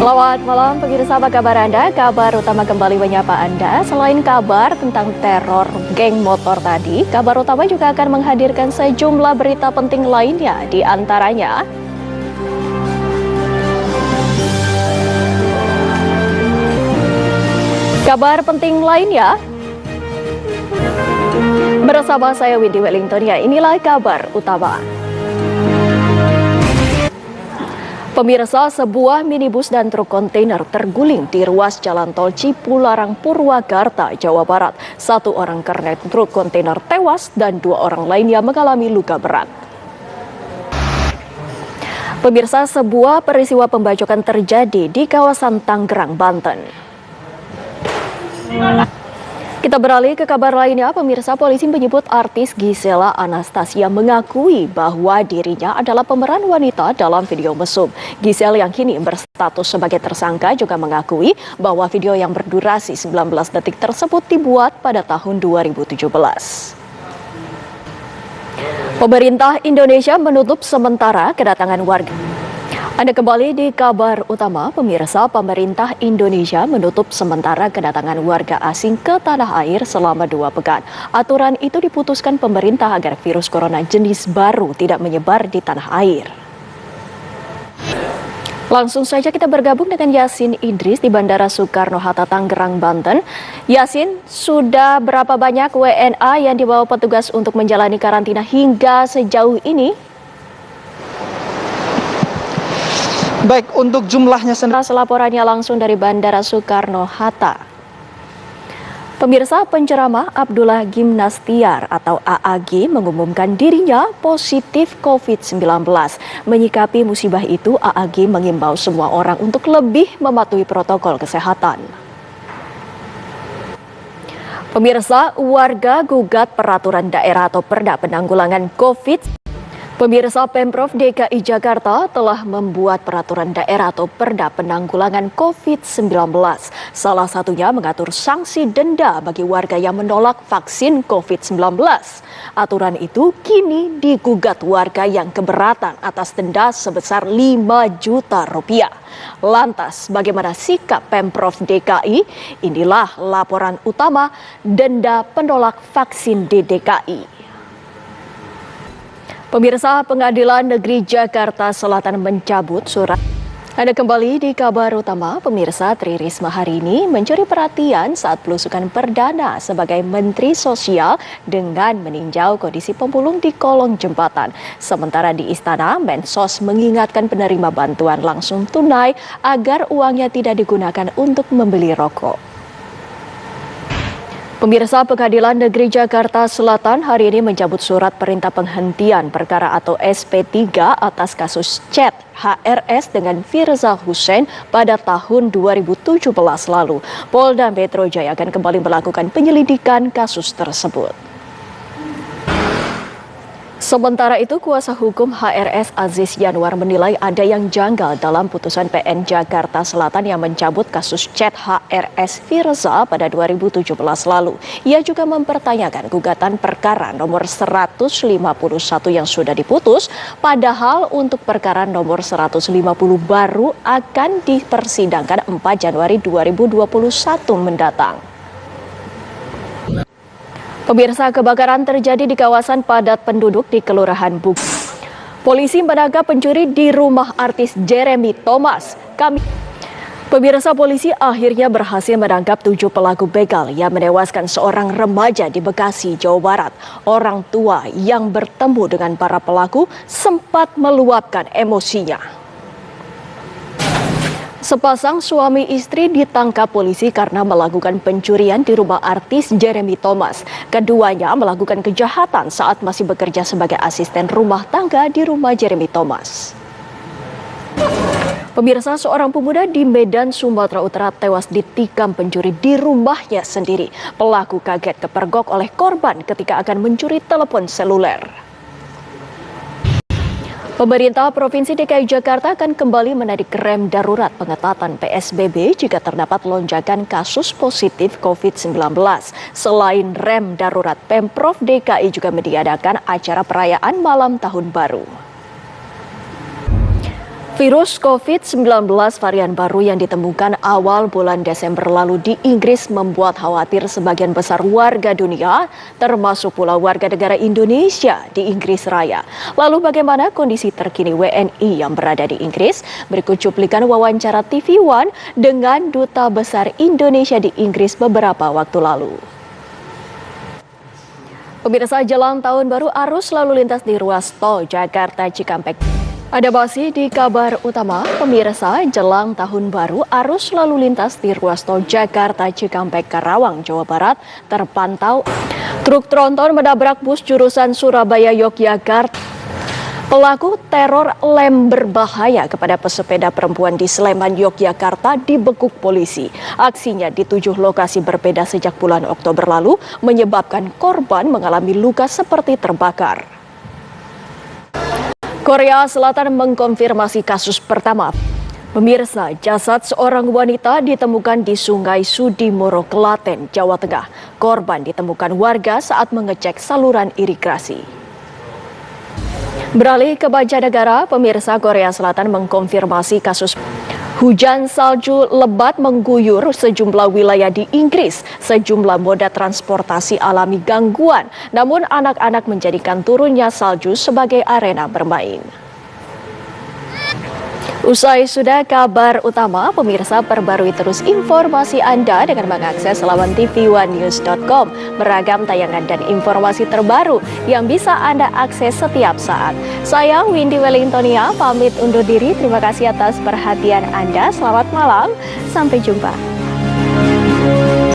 Selamat malam pemirsa, apa kabar Anda? Kabar utama kembali menyapa Anda. Selain kabar tentang teror geng motor tadi, kabar utama juga akan menghadirkan sejumlah berita penting lainnya, di antaranya kabar penting lainnya bersama saya Windy Wellington. Ya, inilah kabar utama. Pemirsa, sebuah minibus dan truk kontainer terguling di ruas jalan tol Cipularang, Purwakarta, Jawa Barat. Satu orang kernet truk kontainer tewas dan dua orang lainnya mengalami luka berat. Pemirsa, sebuah peristiwa pembacokan terjadi di kawasan Tangerang, Banten. Kita beralih ke kabar lainnya, pemirsa. Polisi menyebut artis Gisela Anastasia mengakui bahwa dirinya adalah pemeran wanita dalam video mesum. Gisela yang kini berstatus sebagai tersangka juga mengakui bahwa video yang berdurasi 19 detik tersebut dibuat pada tahun 2017. Pemerintah Indonesia menutup sementara kedatangan warga. Anda kembali di kabar utama, pemirsa. Pemerintah Indonesia menutup sementara kedatangan warga asing ke tanah air selama 2 pekan. Aturan itu diputuskan pemerintah agar virus corona jenis baru tidak menyebar di tanah air. Langsung saja kita bergabung dengan Yasin Idris di Bandara Soekarno-Hatta, Tangerang, Banten. Yasin, sudah berapa banyak WNA yang dibawa petugas untuk menjalani karantina hingga sejauh ini? Baik, untuk jumlahnya sendiri. Laporannya langsung dari Bandara Soekarno-Hatta. Pemirsa, penceramah Abdullah Gimnastiar atau AAG mengumumkan dirinya positif COVID-19. Menyikapi musibah itu, AAG mengimbau semua orang untuk lebih mematuhi protokol kesehatan. Pemirsa, warga gugat peraturan daerah atau Perda Penanggulangan COVID. Pemirsa, Pemprov DKI Jakarta telah membuat peraturan daerah atau Perda Penanggulangan COVID-19. Salah satunya mengatur sanksi denda bagi warga yang menolak vaksin COVID-19. Aturan itu kini digugat warga yang keberatan atas denda sebesar 5 juta rupiah. Lantas, bagaimana sikap Pemprov DKI? Inilah laporan utama denda penolak vaksin di DKI. Pemirsa, Pengadilan Negeri Jakarta Selatan mencabut surat. Anda kembali di kabar utama, pemirsa. Tri Risma hari ini mencuri perhatian saat belusukan perdana sebagai Menteri Sosial dengan meninjau kondisi pemulung di kolong jembatan. Sementara di Istana, Mensos mengingatkan penerima bantuan langsung tunai agar uangnya tidak digunakan untuk membeli rokok. Pemirsa, Pengadilan Negeri Jakarta Selatan hari ini mencabut surat perintah penghentian perkara atau SP3 atas kasus chat HRS dengan Firza Hussein pada tahun 2017 lalu. Polda Metro Jaya akan kembali melakukan penyelidikan kasus tersebut. Sementara itu, kuasa hukum HRS Aziz Yanwar menilai ada yang janggal dalam putusan PN Jakarta Selatan yang mencabut kasus chat HRS Firza pada 2017 lalu. Ia juga mempertanyakan gugatan perkara nomor 151 yang sudah diputus, padahal untuk perkara nomor 150 baru akan dipersidangkan 4 Januari 2021 mendatang. Pemirsa, kebakaran terjadi di kawasan padat penduduk di Kelurahan Buk. Polisi menangkap pencuri di rumah artis Jeremy Thomas. Pemirsa, polisi akhirnya berhasil menangkap 7 pelaku begal yang menewaskan seorang remaja di Bekasi, Jawa Barat. Orang tua yang bertemu dengan para pelaku sempat meluapkan emosinya. Sepasang suami istri ditangkap polisi karena melakukan pencurian di rumah artis Jeremy Thomas. Keduanya melakukan kejahatan saat masih bekerja sebagai asisten rumah tangga di rumah Jeremy Thomas. Pemirsa, seorang pemuda di Medan, Sumatera Utara tewas ditikam pencuri di rumahnya sendiri. Pelaku kaget kepergok oleh korban ketika akan mencuri telepon seluler. Pemerintah Provinsi DKI Jakarta akan kembali menarik rem darurat pengetatan PSBB jika terdapat lonjakan kasus positif COVID-19. Selain rem darurat, Pemprov DKI juga meniadakan acara perayaan malam tahun baru. Virus COVID-19 varian baru yang ditemukan awal bulan Desember lalu di Inggris membuat khawatir sebagian besar warga dunia, termasuk pula warga negara Indonesia di Inggris Raya. Lalu bagaimana kondisi terkini WNI yang berada di Inggris? Berikut cuplikan wawancara TV One dengan Duta Besar Indonesia di Inggris beberapa waktu lalu. Pemirsa, jelang tahun baru arus lalu lintas di ruas tol Jakarta Cikampek. Ada masih di kabar utama, pemirsa, jelang tahun baru arus lalu lintas di ruas tol Jakarta Cikampek Karawang, Jawa Barat terpantau truk tronton menabrak bus jurusan Surabaya Yogyakarta. Pelaku teror lem berbahaya kepada pesepeda perempuan di Sleman, Yogyakarta dibekuk polisi. Aksinya di 7 lokasi berbeda sejak bulan Oktober lalu menyebabkan korban mengalami luka seperti terbakar. Korea Selatan mengkonfirmasi kasus pertama. Pemirsa, jasad seorang wanita ditemukan di Sungai Sudimoro, Klaten, Jawa Tengah. Korban ditemukan warga saat mengecek saluran irigasi. Beralih ke mancanegara, pemirsa, Korea Selatan mengkonfirmasi kasus hujan salju lebat mengguyur sejumlah wilayah di Inggris. Sejumlah moda transportasi alami gangguan, namun anak-anak menjadikan turunnya salju sebagai arena bermain. Usai sudah kabar utama, pemirsa, perbarui terus informasi Anda dengan mengakses laman tv1news.com. Beragam tayangan dan informasi terbaru yang bisa Anda akses setiap saat. Saya Windy Wellingtonia, pamit undur diri. Terima kasih atas perhatian Anda. Selamat malam, sampai jumpa.